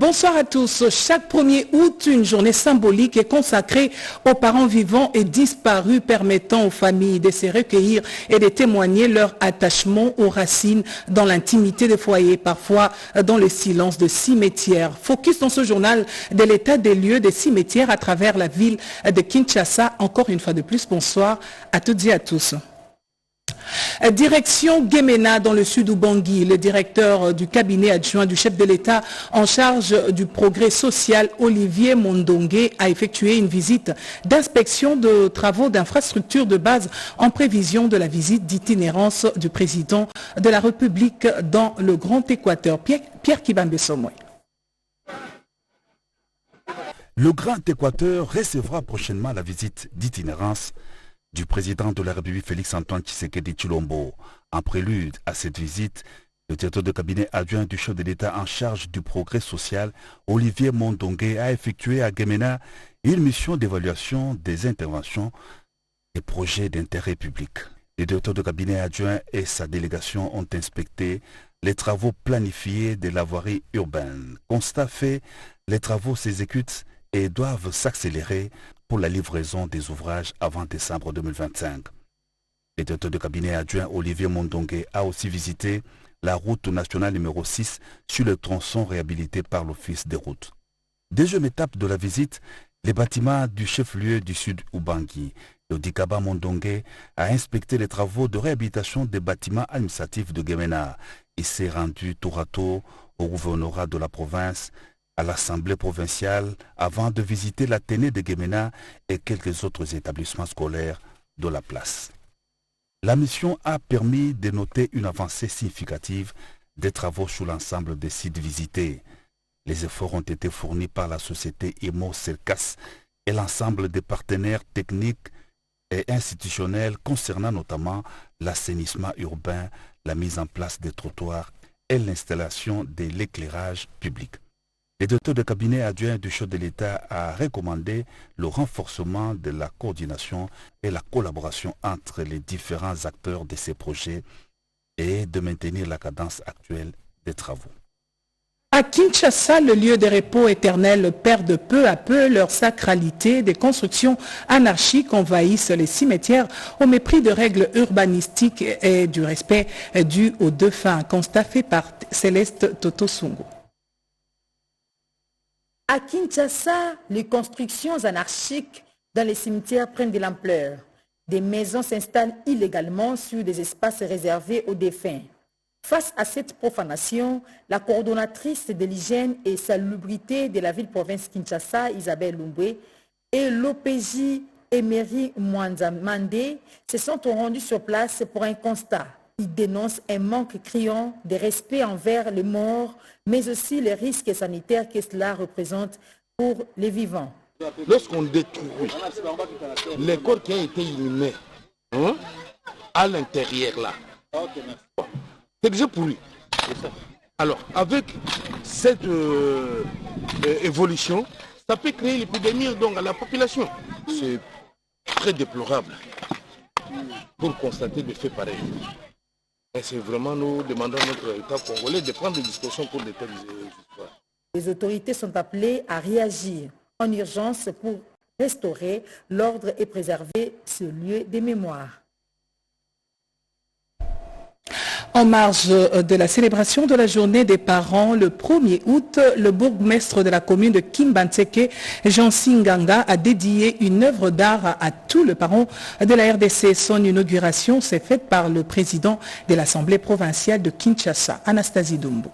Bonsoir à tous. Chaque 1er août, une journée symbolique est consacrée aux parents vivants et disparus, permettant aux familles de se recueillir et de témoigner leur attachement aux racines dans l'intimité des foyers, parfois dans le silence de cimetières. Focus dans ce journal de l'état des lieux des cimetières à travers la ville de Kinshasa. Encore une fois de plus, bonsoir à toutes et à tous. Direction Gemena dans le sud Ubangui, le directeur du cabinet adjoint du chef de l'État en charge du progrès social, Olivier Mondongue, a effectué une visite d'inspection de travaux d'infrastructures de base en prévision de la visite d'itinérance du président de la République dans le Grand Équateur. Pierre Kibambe Somoy. Le Grand Équateur recevra prochainement la visite d'itinérance du président de la République Félix-Antoine Tshisekedi Tshilombo. En prélude à cette visite, le directeur de cabinet adjoint du chef de l'État en charge du progrès social, Olivier Mondongue, a effectué à Gemena une mission d'évaluation des interventions et projets d'intérêt public. Le directeur de cabinet adjoint et sa délégation ont inspecté les travaux planifiés de la voirie urbaine. Constat fait, les travaux s'exécutent et doivent s'accélérer pour la livraison des ouvrages avant décembre 2025. Le directeur de cabinet adjoint Olivier Mondongue a aussi visité la route nationale numéro 6 sur le tronçon réhabilité par l'Office des routes. Deuxième étape de la visite, les bâtiments du chef-lieu du sud Ubangui. Le Dikaba Mondongue a inspecté les travaux de réhabilitation des bâtiments administratifs de Gemena. Il s'est rendu tour à tour au gouvernorat de la province, à l'Assemblée provinciale avant de visiter l'Athénée de Gemena et quelques autres établissements scolaires de la place. La mission a permis de noter une avancée significative des travaux sur l'ensemble des sites visités. Les efforts ont été fournis par la société Imo Selkas et l'ensemble des partenaires techniques et institutionnels concernant notamment l'assainissement urbain, la mise en place des trottoirs et l'installation de l'éclairage public. Le directeur de cabinet adjoint du chef de l'État a recommandé le renforcement de la coordination et la collaboration entre les différents acteurs de ces projets et de maintenir la cadence actuelle des travaux. À Kinshasa, le lieu de repos éternel perd peu à peu leur sacralité. Des constructions anarchiques envahissent les cimetières au mépris de règles urbanistiques et du respect dû aux défunts. Constat fait par Céleste Totosungu. À Kinshasa, les constructions anarchiques dans les cimetières prennent de l'ampleur. Des maisons s'installent illégalement sur des espaces réservés aux défunts. Face à cette profanation, la coordonnatrice de l'hygiène et salubrité de la ville-province Kinshasa, Isabelle Lumbwe, et l'OPJ Emery Mwanzamande se sont rendus sur place pour un constat. Ils dénoncent un manque criant de respect envers les morts, mais aussi les risques sanitaires que cela représente pour les vivants. Lorsqu'on détruit les corps qui ont été inhumés à l'intérieur là, c'est déjà pourri. Alors, avec cette évolution, ça peut créer l'épidémie donc à la population. C'est très déplorable pour constater des faits pareils. Et c'est vraiment, nous demandons à notre État congolais de prendre des discussions pour de telles histoires. Les autorités sont appelées à réagir en urgence pour restaurer l'ordre et préserver ce lieu de mémoire. En marge de la célébration de la journée des parents, le 1er août, le bourgmestre de la commune de Kimbantseke, Jean Singanga, a dédié une œuvre d'art à tous les parents de la RDC. Son inauguration s'est faite par le président de l'Assemblée provinciale de Kinshasa, Anastasie Dumbo.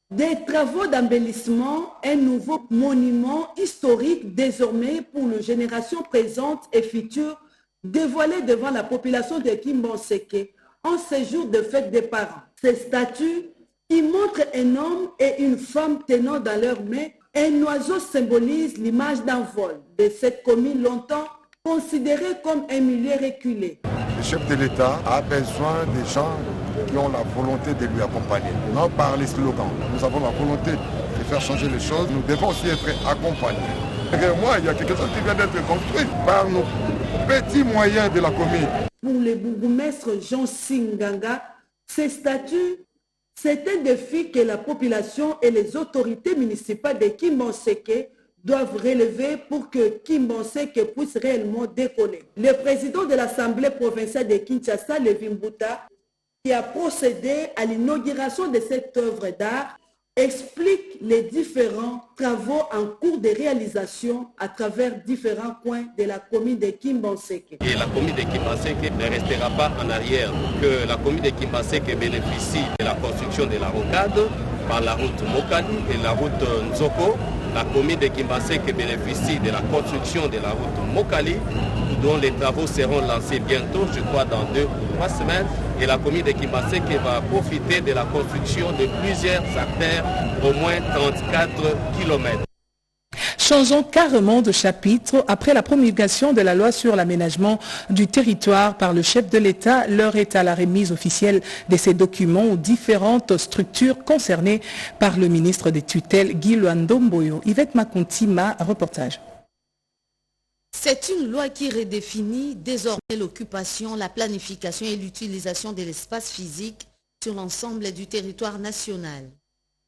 Des travaux d'embellissement, un nouveau monument historique désormais pour les générations présentes et futures, dévoilé devant la population de Kimbantseke en séjour de fête des parents. Ces statues qui montrent un homme et une femme tenant dans leurs mains un oiseau symbolise l'image d'un vol de cette commune longtemps considérée comme un milieu reculé. Le chef de l'État a besoin des gens qui ont la volonté de lui accompagner. Non par les slogans. Nous avons la volonté de faire changer les choses. Nous devons aussi être accompagnés. Derrière moi, il y a quelque chose qui vient d'être construit par nos petits moyens de la commune. Pour le bourgmestre Jean Singanga, ces statues C'est un défi que la population et les autorités municipales de Kimbonseke doivent relever pour que Kimbonseke puisse réellement décoller. Le président de l'Assemblée provinciale de Kinshasa, Levi Mbuta, qui a procédé à l'inauguration de cette œuvre d'art, explique les différents travaux en cours de réalisation à travers différents coins de la commune de Kimbonseke. Et la commune de Kimbonseke ne restera pas en arrière, que la commune de Kimbonseke bénéficie de la construction de la rocade par la route Mokali et la route Nzoko. La commune de Kimbonseke bénéficie de la construction de la route Mokali, dont les travaux seront lancés bientôt, je crois dans 2 ou 3 semaines. Et la commune de Kimbonseke va profiter de la construction de plusieurs artères, au moins 34 km. Changeons carrément de chapitre. Après la promulgation de la loi sur l'aménagement du territoire par le chef de l'État, l'heure est à la remise officielle de ces documents aux différentes structures concernées par le ministre des tutelles, Guy Luandomboyo. Yvette Makontima, reportage. C'est une loi qui redéfinit désormais l'occupation, la planification et l'utilisation de l'espace physique sur l'ensemble du territoire national.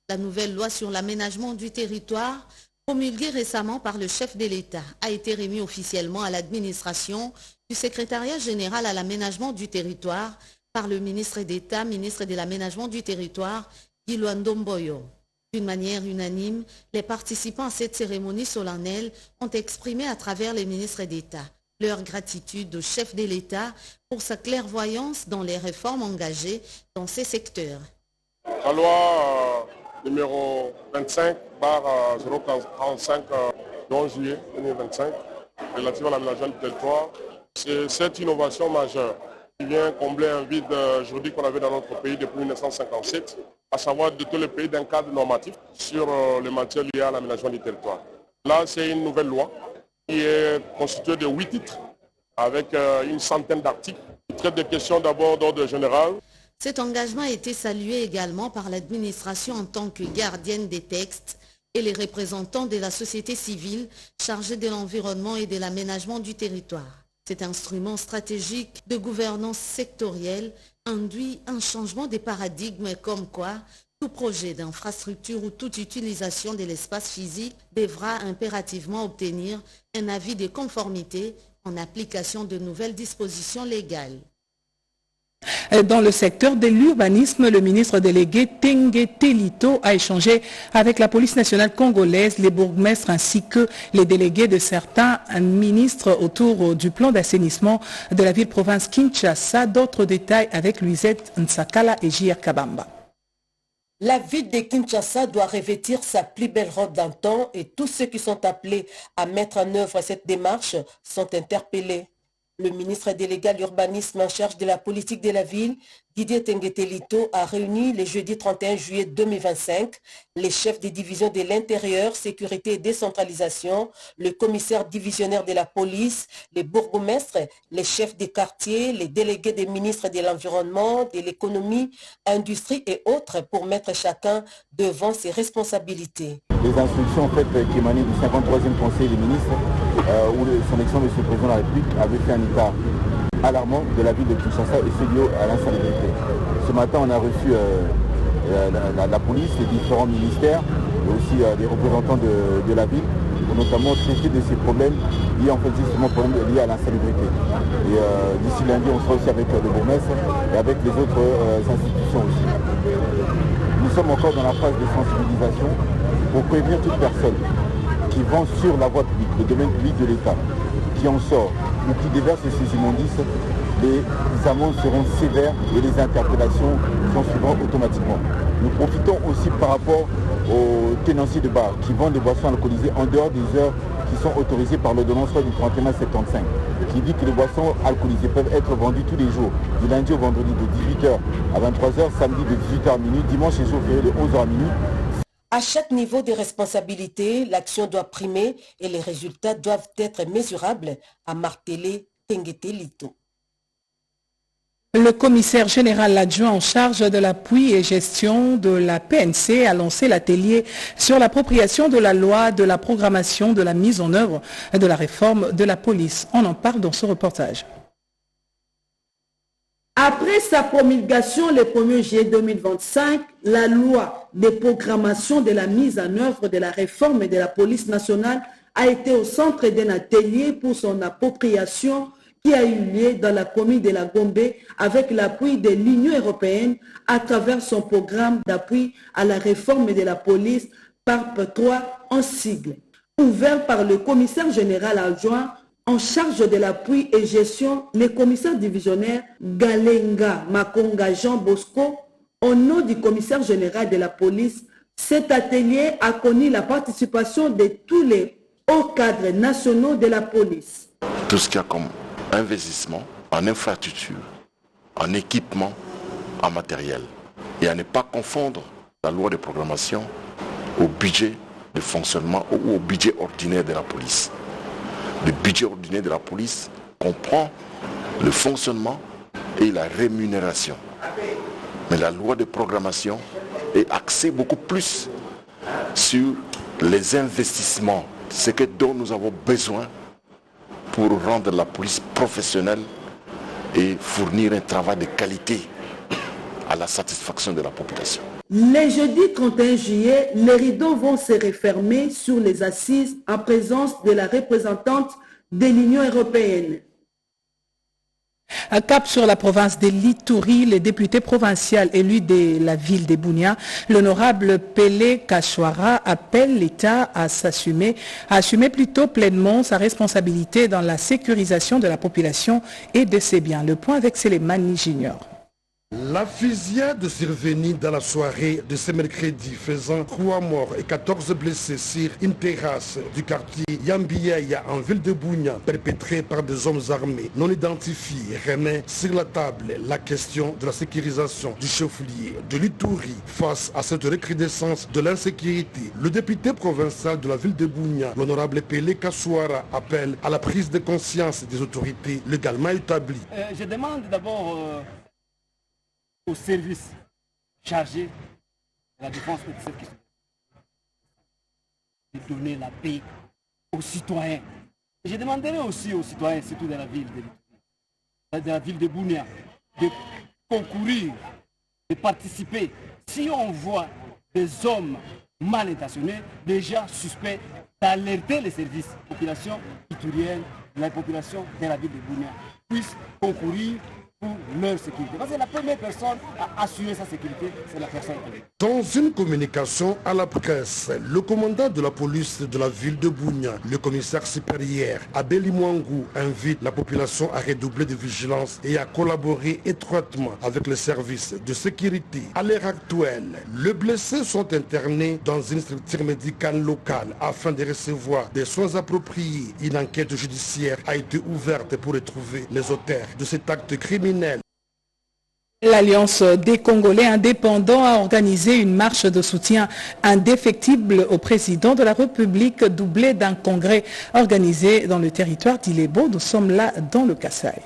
La nouvelle loi sur l'aménagement du territoire, promulguée récemment par le chef de l'État, a été remise officiellement à l'administration du secrétariat général à l'aménagement du territoire par le ministre d'État, ministre de l'aménagement du territoire, Guy Luandomboyo. D'une manière unanime, les participants à cette cérémonie solennelle ont exprimé à travers les ministres d'État leur gratitude au chef de l'État pour sa clairvoyance dans les réformes engagées dans ces secteurs. La loi numéro 25/045 du 11 juillet 2025 relative à l'aménagement du territoire, c'est cette innovation majeure qui vient combler un vide juridique qu'on avait dans notre pays depuis 1957, à savoir de tous les pays d'un cadre normatif sur les matières liées à l'aménagement du territoire. Là, c'est une nouvelle loi qui est constituée de 8 titres avec une centaine d'articles qui traitent des questions d'abord d'ordre général. Cet engagement a été salué également par l'administration en tant que gardienne des textes et les représentants de la société civile chargés de l'environnement et de l'aménagement du territoire. Cet instrument stratégique de gouvernance sectorielle induit un changement des paradigmes comme quoi tout projet d'infrastructure ou toute utilisation de l'espace physique devra impérativement obtenir un avis de conformité en application de nouvelles dispositions légales. Dans le secteur de l'urbanisme, le ministre délégué Tengue Telito a échangé avec la police nationale congolaise, les bourgmestres ainsi que les délégués de certains ministres autour du plan d'assainissement de la ville-province Kinshasa. D'autres détails avec Luisette Nsakala et J.R. Kabamba. La ville de Kinshasa doit revêtir sa plus belle robe d'antan et tous ceux qui sont appelés à mettre en œuvre cette démarche sont interpellés. Le ministre délégué à l'urbanisme en charge de la politique de la ville, Didier Tengue Telito, a réuni le jeudi 31 juillet 2025 les chefs des divisions de l'intérieur, sécurité et décentralisation, le commissaire divisionnaire de la police, les bourgmestres, les chefs des quartiers, les délégués des ministres de l'environnement, de l'économie, industrie et autres pour mettre chacun devant ses responsabilités. Les instructions en fait, qui émanaient du 53e Conseil des ministres, où son excellence M. le Président de la République avait fait un état alarmant de la ville de Kinshasa et celui à l'insalubrité. Ce matin, on a reçu la police, les différents ministères, et aussi les représentants de la ville, pour notamment traiter de ces problèmes liés en fait justement aux problèmes liés à l'insalubrité. Et d'ici lundi, on sera aussi avec le bourgmestre et avec les autres institutions aussi. Nous sommes encore dans la phase de sensibilisation pour prévenir toute personne qui vont sur la voie publique, le domaine public de l'État, qui en sort ou qui déverse ces immondices, les amendes seront sévères et les interpellations sont suivantes automatiquement. Nous profitons aussi par rapport aux tenanciers de bars qui vendent des boissons alcoolisées en dehors des heures qui sont autorisées par l'ordonnance du 31 75, qui dit que les boissons alcoolisées peuvent être vendues tous les jours, du lundi au vendredi de 18h à 23h, samedi de 18h à minuit, dimanche et jour férié de 11h à minuit. À chaque niveau de responsabilité, l'action doit primer et les résultats doivent être mesurables, a martelé Tengue Telito. Le commissaire général adjoint en charge de l'appui et gestion de la PNC a lancé l'atelier sur l'appropriation de la loi, de la programmation, de la mise en œuvre de la réforme de la police. On en parle dans ce reportage. Après sa promulgation le 1er juillet 2025, la loi de programmation de la mise en œuvre de la réforme de la police nationale a été au centre d'un atelier pour son appropriation qui a eu lieu dans la commune de la Gombe avec l'appui de l'Union européenne à travers son programme d'appui à la réforme de la police PARP3 en sigle, ouvert par le commissaire général adjoint en charge de l'appui et gestion, le commissaire divisionnaire Galenga Makonga Jean Bosco, au nom du commissaire général de la police. Cet atelier a connu la participation de tous les hauts cadres nationaux de la police. Tout ce qu'il y a comme investissement en infrastructure, en équipement, en matériel. Et à ne pas confondre la loi de programmation au budget de fonctionnement ou au budget ordinaire de la police. Le budget ordinaire de la police comprend le fonctionnement et la rémunération. Mais la loi de programmation est axée beaucoup plus sur les investissements, ce dont nous avons besoin pour rendre la police professionnelle et fournir un travail de qualité à la satisfaction de la population. Le jeudi 31 juillet, les rideaux vont se refermer sur les assises en présence de la représentante de l'Union européenne. À cap sur la province de l'Ituri, le député provincial élu de la ville de Bunia, l'honorable Pelé Kachwara, appelle l'État à assumer plutôt pleinement sa responsabilité dans la sécurisation de la population et de ses biens. Le point avec Sélémani Junior. La fusillade survenue dans la soirée de ce mercredi faisant 3 morts et 14 blessés sur une terrasse du quartier Yambiyeya en ville de Bunia, perpétrée par des hommes armés non identifiés, remet sur la table la question de la sécurisation du chef-lieu de l'Ituri face à cette recrudescence de l'insécurité. Le député provincial de la ville de Bunia, l'honorable Pelé Kachwara, appelle à la prise de conscience des autorités légalement établies. Je demande d'abord aux services chargés de la défense de cette question, de donner la paix aux citoyens. Et je demanderai aussi aux citoyens, surtout de la ville de Bunia, de concourir, de participer. Si on voit des hommes mal intentionnés, déjà suspects, d'alerter les services, la population iturienne, la population de la ville de Bunia, puissent concourir pour leur sécurité. Parce que la première personne à assurer sa sécurité, c'est la personne. Dans une communication à la presse, le commandant de la police de la ville de Bunia, le commissaire supérieur Abeli Mwangou, invite la population à redoubler de vigilance et à collaborer étroitement avec les services de sécurité. À l'heure actuelle, les blessés sont internés dans une structure médicale locale afin de recevoir des soins appropriés. Une enquête judiciaire a été ouverte pour retrouver les auteurs de cet acte criminel. L'Alliance des Congolais indépendants a organisé une marche de soutien indéfectible au président de la République, doublée d'un congrès organisé dans le territoire d'Ilebo. Nous sommes là dans le Kasaï.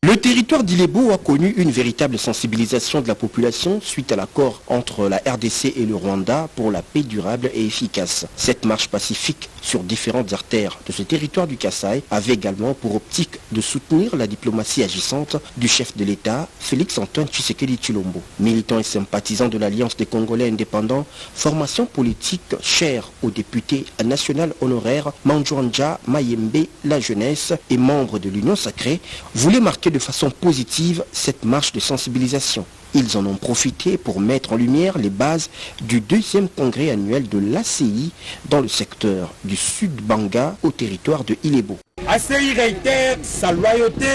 Le territoire d'Ilebo a connu une véritable sensibilisation de la population suite à l'accord entre la RDC et le Rwanda pour la paix durable et efficace. Cette marche pacifique sur différentes artères de ce territoire du Kasaï avait également pour optique de soutenir la diplomatie agissante du chef de l'État, Félix Antoine Tshisekedi Tshilombo. Militant et sympathisant de l'Alliance des Congolais indépendants, formation politique chère au député national honoraire Manjouanja Mayembe La Jeunesse et membre de l'Union Sacrée, voulait marquer de façon positive cette marche de sensibilisation. Ils en ont profité pour mettre en lumière les bases du 2e congrès annuel de l'ACI dans le secteur du Sud-Banga au territoire de Ilebo. ACI réitère sa loyauté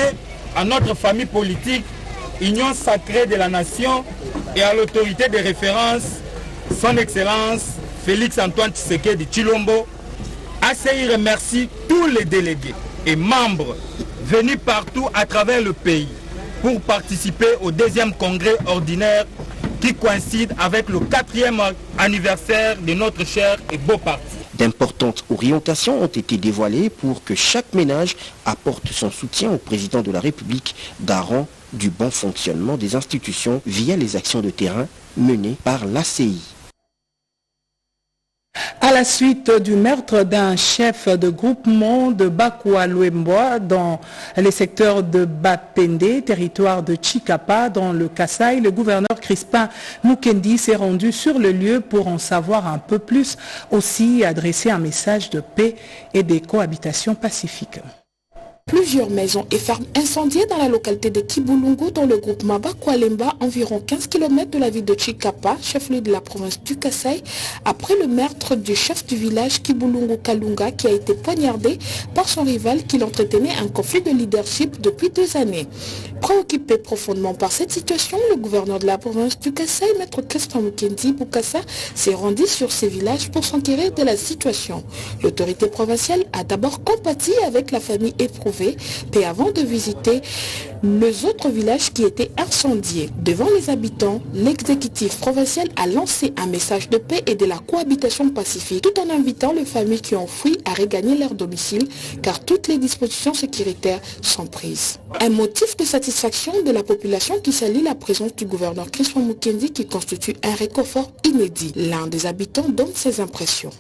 à notre famille politique, Union sacrée de la nation et à l'autorité de référence, son Excellence Félix Antoine Tshisekedi Tshilombo. ACI remercie tous les délégués et membres venus partout à travers le pays pour participer au 2e congrès ordinaire qui coïncide avec le 4e anniversaire de notre cher et beau parti. D'importantes orientations ont été dévoilées pour que chaque ménage apporte son soutien au président de la République, garant du bon fonctionnement des institutions via les actions de terrain menées par l'ACI. À la suite du meurtre d'un chef de groupement de Bakwa-Luemboa dans les secteurs de Bapende, territoire de Chikapa, dans le Kasaï, le gouverneur Crispin Mukendi s'est rendu sur le lieu pour en savoir un peu plus, aussi adresser un message de paix et de cohabitation pacifique. Plusieurs maisons et fermes incendiées dans la localité de Kibulungu, dans le groupement Bakwalemba, environ 15 km de la ville de Chikapa, chef-lieu de la province du Kasaï, après le meurtre du chef du village Kibulungu Kalunga qui a été poignardé par son rival qui l'entretenait un conflit de leadership depuis 2 années. Préoccupé profondément par cette situation, le gouverneur de la province du Kasaï, Maître Crispin Mukendi Bukasa, s'est rendu sur ces villages pour s'enquérir de la situation. L'autorité provinciale a d'abord compati avec la famille éprouvée, et avant de visiter les autres villages qui étaient incendiés. Devant les habitants, l'exécutif provincial a lancé un message de paix et de la cohabitation pacifique, tout en invitant les familles qui ont fui à regagner leur domicile, car toutes les dispositions sécuritaires sont prises. Un motif de satisfaction de la population qui salue la présence du gouverneur Crispin Mukendi qui constitue un réconfort inédit. L'un des habitants donne ses impressions.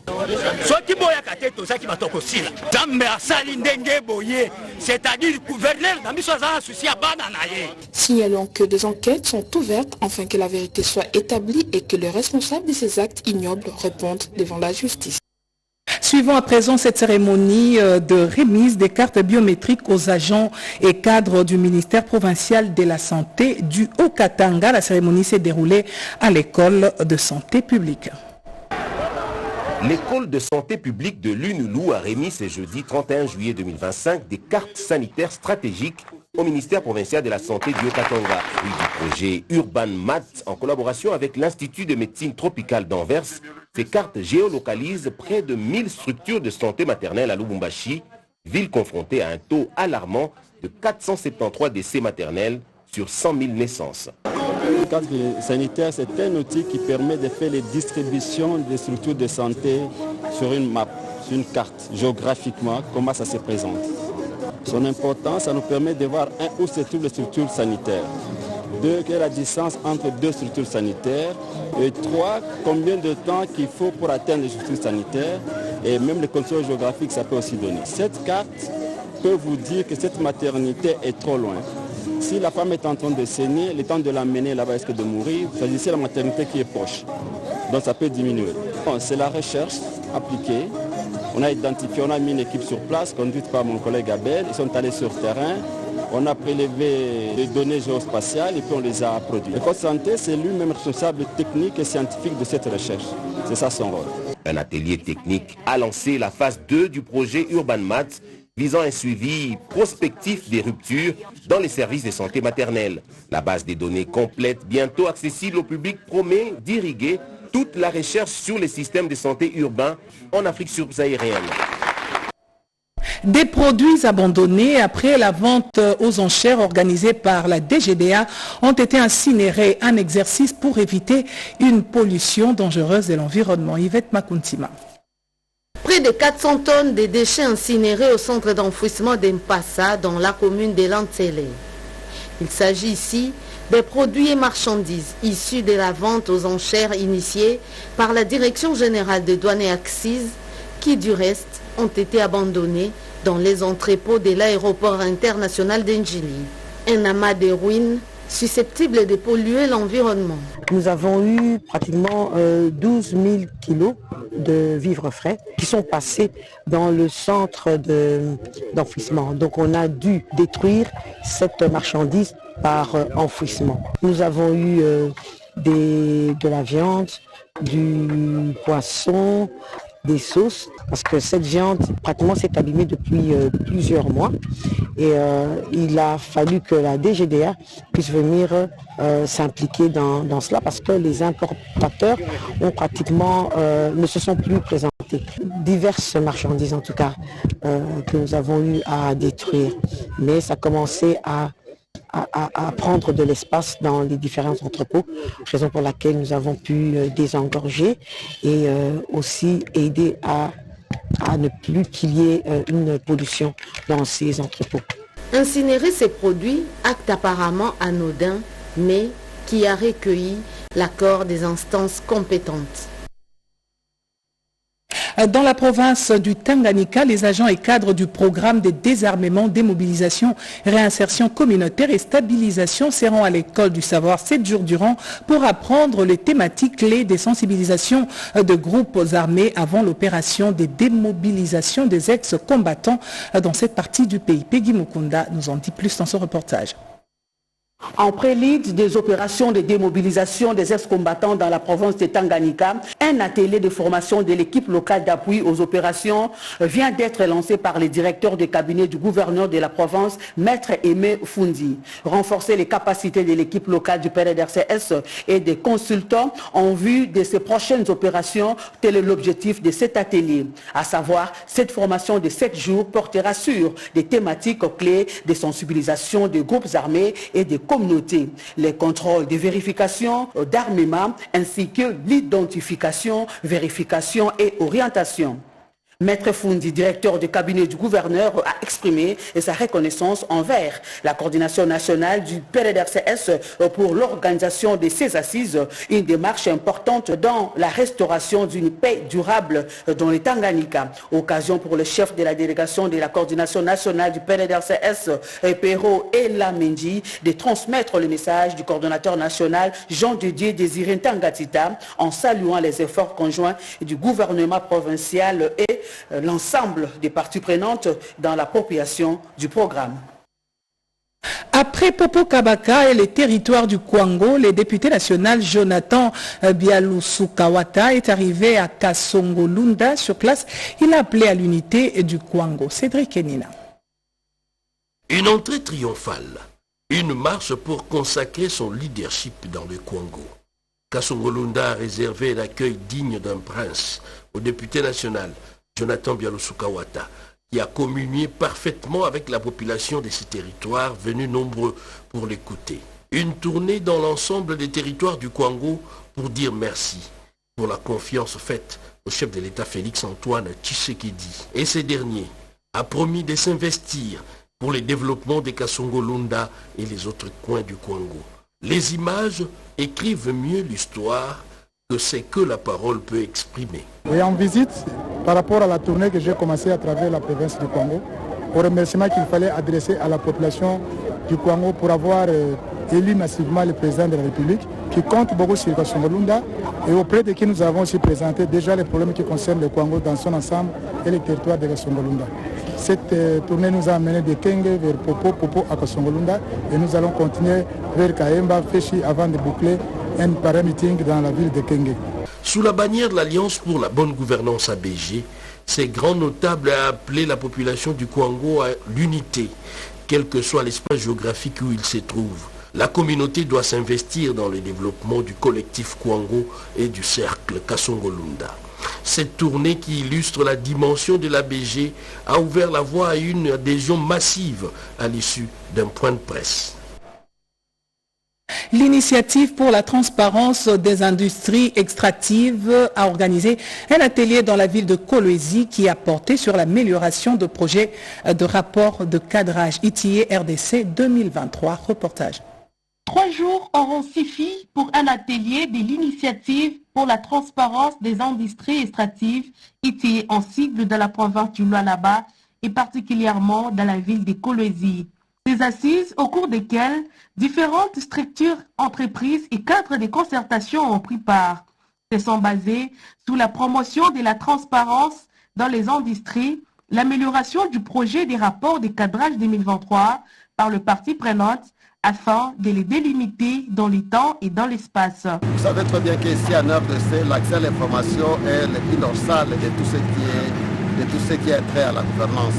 C'est-à-dire le gouverneur n'a mis un souci à Bananaye. Signalons que des enquêtes sont ouvertes afin que la vérité soit établie et que les responsables de ces actes ignobles répondent devant la justice. Suivons à présent cette cérémonie de remise des cartes biométriques aux agents et cadres du ministère provincial de la Santé du Haut-Katanga. La cérémonie s'est déroulée à l'école de santé publique. L'école de santé publique de Lunulu a remis ce jeudi 31 juillet 2025 des cartes sanitaires stratégiques au ministère provincial de la Santé du Haut-Katanga. Puis du projet Urban Mat en collaboration avec l'Institut de médecine tropicale d'Anvers, ces cartes géolocalisent près de 1000 structures de santé maternelle à Lubumbashi, ville confrontée à un taux alarmant de 473 décès maternels sur 100 000 naissances. La carte sanitaire, c'est un outil qui permet de faire les distributions des structures de santé sur une map, sur une carte, géographiquement, comment ça se présente. Son importance, ça nous permet de voir, où se trouvent les structures sanitaires. 2, quelle est la distance entre 2 structures sanitaires. Et 3, combien de temps qu'il faut pour atteindre les structures sanitaires. Et même les conditions géographiques, ça peut aussi donner. Cette carte peut vous dire que cette maternité est trop loin. Si la femme est en train de saigner, le temps de l'amener là-bas risque de mourir, choisissez la maternité qui est proche. Donc ça peut diminuer. C'est la recherche appliquée. On a identifié, on a mis une équipe sur place, conduite par mon collègue Abel. Ils sont allés sur terrain. On a prélevé les données géospatiales et puis on les a produites. Le code santé, c'est lui-même responsable technique et scientifique de cette recherche. C'est ça son rôle. Un atelier technique a lancé la phase 2 du projet Urban Mat, visant un suivi prospectif des ruptures dans les services de santé maternelle. La base des données complète, bientôt accessible au public, promet d'irriguer toute la recherche sur les systèmes de santé urbains en Afrique subsaharienne. Des produits abandonnés après la vente aux enchères organisée par la DGDA ont été incinérés, un exercice pour éviter une pollution dangereuse de l'environnement. Yvette Makuntima. Près de 400 tonnes de déchets incinérés au centre d'enfouissement d'Empassa dans la commune de Lantsele. Il s'agit ici des produits et marchandises issus de la vente aux enchères initiée par la Direction générale des douanes et accises qui du reste ont été abandonnés dans les entrepôts de l'aéroport international d'Enjili. Un amas de ruines susceptible de polluer l'environnement. Nous avons eu pratiquement 12 000 kilos de vivres frais qui sont passés dans le centre d'enfouissement. Donc on a dû détruire cette marchandise par enfouissement. Nous avons eu de la viande, du poisson, des sauces, parce que cette viande pratiquement s'est abîmée depuis plusieurs mois et il a fallu que la DGDA puisse venir s'impliquer dans cela parce que les importateurs ont pratiquement ne se sont plus présentés. Diverses marchandises en tout cas que nous avons eu à détruire, mais ça commençait à prendre de l'espace dans les différents entrepôts, raison pour laquelle nous avons pu désengorger et aussi aider à ne plus qu'il y ait une pollution dans ces entrepôts. Incinérer ces produits, acte apparemment anodin, mais qui a recueilli l'accord des instances compétentes. Dans la province du Tanganyika, les agents et cadres du programme de désarmement, démobilisation, réinsertion communautaire et stabilisation seront à l'école du savoir 7 jours durant pour apprendre les thématiques clés des sensibilisations de groupes armés avant l'opération de démobilisation des ex-combattants dans cette partie du pays. Peggy Mukunda nous en dit plus dans ce reportage. En prélude des opérations de démobilisation des ex-combattants dans la province de Tanganyika, un atelier de formation de l'équipe locale d'appui aux opérations vient d'être lancé par le directeur de cabinet du gouverneur de la province, Maître Aimé Fundi. Renforcer les capacités de l'équipe locale du PRDRCS et des consultants en vue de ces prochaines opérations, tel est l'objectif de cet atelier. À savoir, cette formation de 7 jours portera sur des thématiques clés de sensibilisation des groupes armés et des communauté, les contrôles de vérification d'armement ainsi que l'identification, vérification et orientation. Maître Fundi, directeur du cabinet du gouverneur, a exprimé sa reconnaissance envers la coordination nationale du PRDRCS pour l'organisation de ces assises, une démarche importante dans la restauration d'une paix durable dans les Tanganyika. Occasion pour le chef de la délégation de la coordination nationale du PRDRCS, Pero Elamendi, de transmettre le message du coordonnateur national Jean-Didier Désiré Ntangatita en saluant les efforts conjoints du gouvernement provincial et l'ensemble des parties prenantes dans l'appropriation du programme. Après Popo Kabaka et les territoires du Kwango, le député national Jonathan Bialusukawata est arrivé à Kasongolunda. Sur place, il a appelé à l'unité du Kwango. Cédric Enina. Une entrée triomphale, une marche pour consacrer son leadership dans le Kwango. Kasongolunda a réservé l'accueil digne d'un prince au député national Jonathan Bialusukawata, qui a communié parfaitement avec la population de ces territoires venus nombreux pour l'écouter. Une tournée dans l'ensemble des territoires du Kwango pour dire merci pour la confiance faite au chef de l'État Félix Antoine Tshisekedi. Et ce dernier a promis de s'investir pour le développement des Kasongolunda et les autres coins du Kwango. Les images écrivent mieux l'histoire que c'est que la parole peut exprimer. Oui, en visite, par rapport à la tournée que j'ai commencée à travers la province du Congo, au remerciement qu'il fallait adresser à la population du Congo pour avoir élu massivement le président de la République, qui compte beaucoup sur Kasongolunda, et auprès de qui nous avons aussi présenté déjà les problèmes qui concernent le Congo dans son ensemble et les territoires de Kasongolunda. Cette tournée nous a amené de Kenge vers Popo à Kasongolunda, et nous allons continuer vers Kaemba, Feshi, avant de boucler un pareil meeting dans la ville de Kenge. Sous la bannière de l'Alliance pour la bonne gouvernance ABG, ces grands notables ont appelé la population du Kwango à l'unité, quel que soit l'espace géographique où il se trouve. La communauté doit s'investir dans le développement du collectif Kwango et du cercle Kasongolunda. Cette tournée qui illustre la dimension de l'ABG a ouvert la voie à une adhésion massive à l'issue d'un point de presse. L'initiative pour la transparence des industries extractives a organisé un atelier dans la ville de Kolwezi qui a porté sur l'amélioration de projets de rapport de cadrage ITIE RDC 2023. Reportage. 3 jours auront suffi pour un atelier de l'initiative pour la transparence des industries extractives ITIE en sigle dans la province du Lualaba et particulièrement dans la ville de Kolwezi. Ces assises au cours desquelles différentes structures, entreprises et cadres de concertation ont pris part. Elles sont basées sur la promotion de la transparence dans les industries, l'amélioration du projet des rapports de cadrage 2023 par le parti prenante afin de les délimiter dans le temps et dans l'espace. Vous savez très bien qu'ici à RDC, l'accès à l'information est le plus dorsal de tout ce qui est trait à la gouvernance.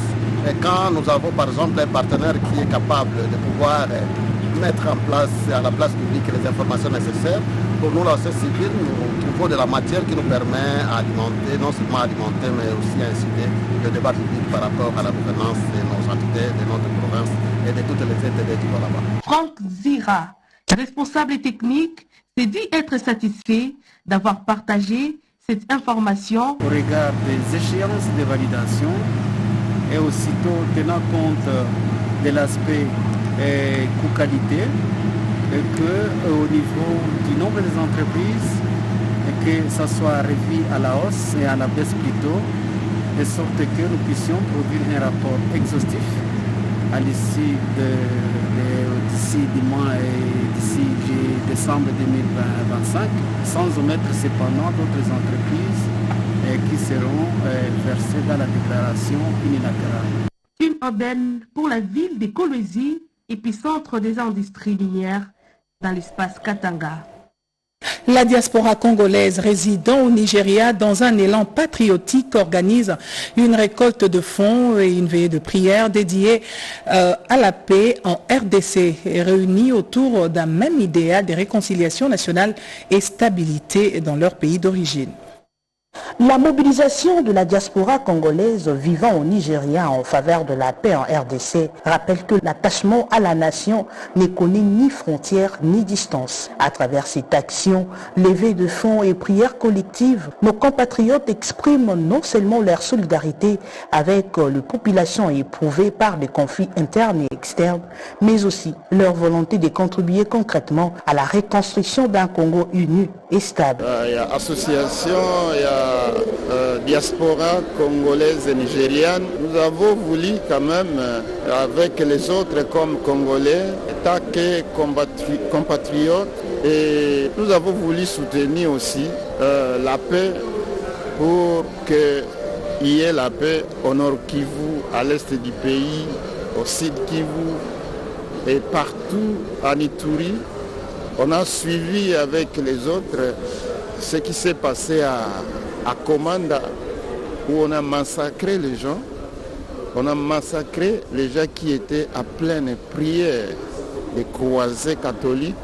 Et quand nous avons par exemple un partenaire qui est capable de pouvoir mettre en place, à la place publique, les informations nécessaires, pour nous, la société civile, nous trouvons de la matière qui nous permet d'alimenter, non seulement alimenter, mais aussi inciter le débat public par rapport à la gouvernance de nos entités, de notre province et de toutes les entités qui vont là-bas. Franck Zira, responsable technique, s'est dit être satisfait d'avoir partagé cette information. Au regard des échéances de validation, et aussitôt tenant compte de l'aspect coût-qualité, et qu'au niveau du nombre des entreprises, et que ça soit revu à la hausse et à la baisse plutôt, de sorte que nous puissions produire un rapport exhaustif à l'issue d'ici du mois et d'ici décembre 2025, sans omettre cependant d'autres entreprises qui seront versées dans la déclaration unilatérale. Une aubaine pour la ville de Kolwezi, épicentre des industries minières dans l'espace Katanga. La diaspora congolaise résidant au Nigeria, dans un élan patriotique, organise une récolte de fonds et une veillée de prière dédiée à la paix en RDC, réunis autour d'un même idéal de réconciliation nationale et stabilité dans leur pays d'origine. La mobilisation de la diaspora congolaise vivant au Nigeria en faveur de la paix en RDC rappelle que l'attachement à la nation ne connaît ni frontières ni distance. À travers cette action, levée de fonds et prières collectives, nos compatriotes expriment non seulement leur solidarité avec les populations éprouvées par des conflits internes et externes, mais aussi leur volonté de contribuer concrètement à la reconstruction d'un Congo uni et stable. Il y a association, il y a diaspora congolaise et nigériane. Nous avons voulu quand même, avec les autres comme Congolais, état que compatriotes, et nous avons voulu soutenir aussi la paix pour qu'il y ait la paix au nord Kivu, à l'est du pays, au sud Kivu et partout en Ituri. On a suivi avec les autres ce qui s'est passé à Komanda, où on a massacré les gens. On a massacré les gens qui étaient à pleine prière, des croisés catholiques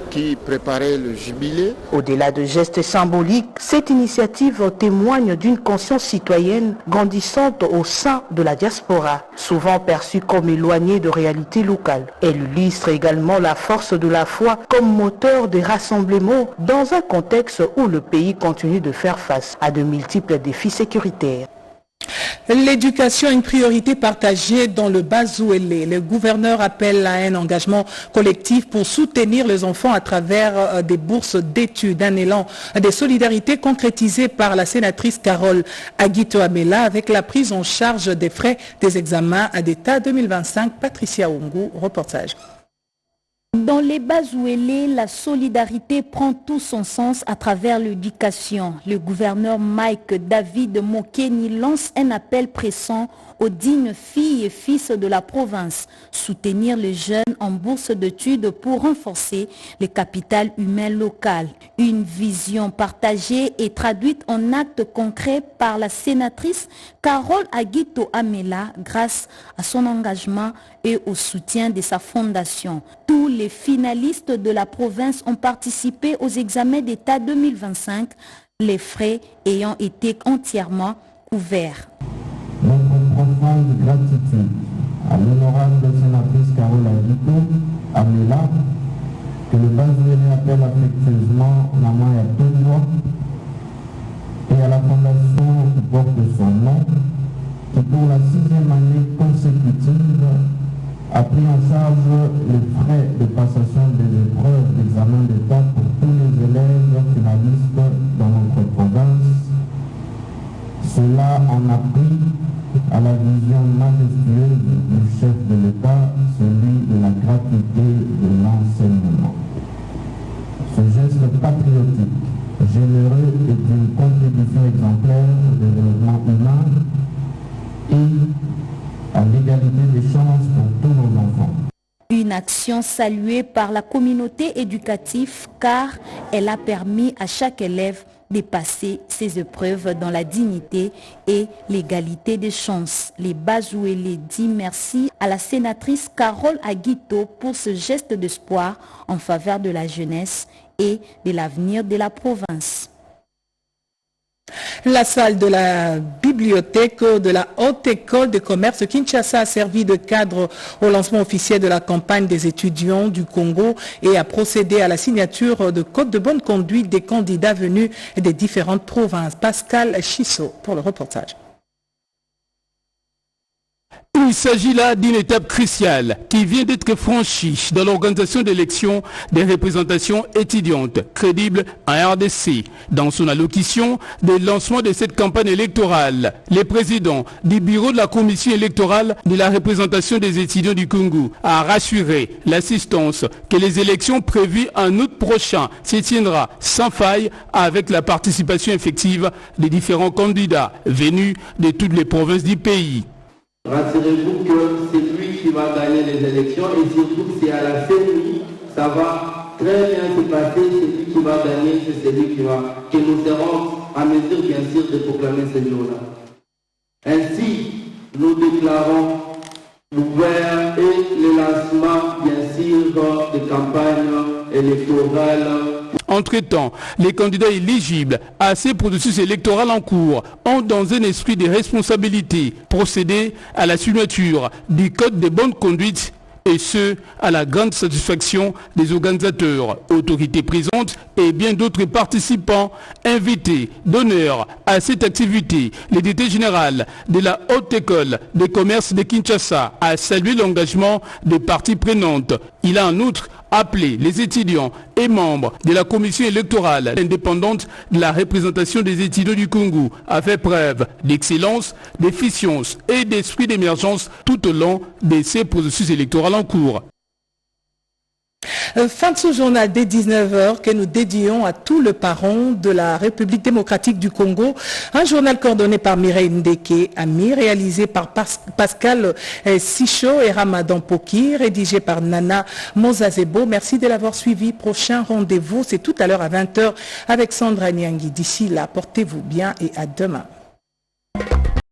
qui préparaient le jubilé. Au-delà de gestes symboliques, cette initiative témoigne d'une conscience citoyenne grandissante au sein de la diaspora, souvent perçue comme éloignée de réalités locales. Elle illustre également la force de la foi comme moteur des rassemblements dans un contexte où le pays continue de faire face à de multiples défis sécuritaires. L'éducation est une priorité partagée dans le Bas-Ouélé. Le gouverneur appelle à un engagement collectif pour soutenir les enfants à travers des bourses d'études. Un élan de solidarité concrétisé par la sénatrice Carole Aguito Amela avec la prise en charge des frais des examens d'État 2025. Patricia Ongu, reportage. Dans les Bas-Ouélé, la solidarité prend tout son sens à travers l'éducation. Le gouverneur Mike David Mokeni lance un appel pressant aux dignes filles et fils de la province. Soutenir les jeunes en bourse d'études pour renforcer le capital humain local. Une vision partagée et traduite en actes concrets par la sénatrice Carole Aguito Amela grâce à son engagement et au soutien de sa fondation. Tous les finalistes de la province ont participé aux examens d'État 2025, les frais ayant été entièrement couverts. Notre profonde gratitude à l'honorable sénatrice Carole Aguito Amela, que le Bas-Ouélé appelle affectueusement Maman Yatoua, et à la fondation qui porte son nom, qui pour la 6e année consécutive a pris en charge les frais de passation des épreuves d'examen d'État pour tous les élèves finalistes dans notre province. Cela en a pris à la vision majestueuse du chef de l'État, celui de la gratuité de l'enseignement. Ce geste patriotique, généreux est une contribution exemplaire au développement humain et à l'égalité des chances pour tous nos enfants. Une action saluée par la communauté éducative car elle a permis à chaque élève de passer ses épreuves dans la dignité et l'égalité des chances. Les Bas-Ouélé dit merci à la sénatrice Carole Aguito pour ce geste d'espoir en faveur de la jeunesse et de l'avenir de la province. La salle de la bibliothèque de la Haute École de Commerce Kinshasa a servi de cadre au lancement officiel de la campagne des étudiants du Congo et a procédé à la signature de codes de bonne conduite des candidats venus des différentes provinces. Pascal Chisso pour le reportage. Il s'agit là d'une étape cruciale qui vient d'être franchie dans l'organisation d'élections des représentations étudiantes crédibles en RDC. Dans son allocution de lancement de cette campagne électorale, le président du bureau de la commission électorale de la représentation des étudiants du Congo a rassuré l'assistance que les élections prévues en août prochain se tiendra sans faille avec la participation effective des différents candidats venus de toutes les provinces du pays. Rassurez-vous que c'est lui qui va gagner les élections et surtout c'est à la CENI, ça va très bien se passer, c'est lui qui va gagner, c'est celui que nous serons à mesure bien sûr de proclamer ce jour-là. Ainsi, nous déclarons ouvert et le lancement bien sûr de campagnes électorales. Entre-temps, les candidats éligibles à ces processus électoraux en cours ont, dans un esprit de responsabilité, procédé à la signature du Code de bonne conduite et ce, à la grande satisfaction des organisateurs, autorités présentes et bien d'autres participants invités d'honneur à cette activité. Le directeur général de la Haute École de commerce de Kinshasa a salué l'engagement des parties prenantes. Il a en outre appelé les étudiants et membres de la commission électorale indépendante de la représentation des étudiants du Congo à faire preuve d'excellence, d'efficience et d'esprit d'émergence tout au long de ces processus électoraux en cours. Fin de ce journal dès 19h que nous dédions à tout le parent de la République démocratique du Congo. Un journal coordonné par Mireille Ndeke Ami, réalisé par Pascal Sicho et Ramadan Poki, rédigé par Nana Mozazebo. Merci de l'avoir suivi. Prochain rendez-vous, c'est tout à l'heure à 20h avec Sandra Nyangui. D'ici là, portez-vous bien et à demain.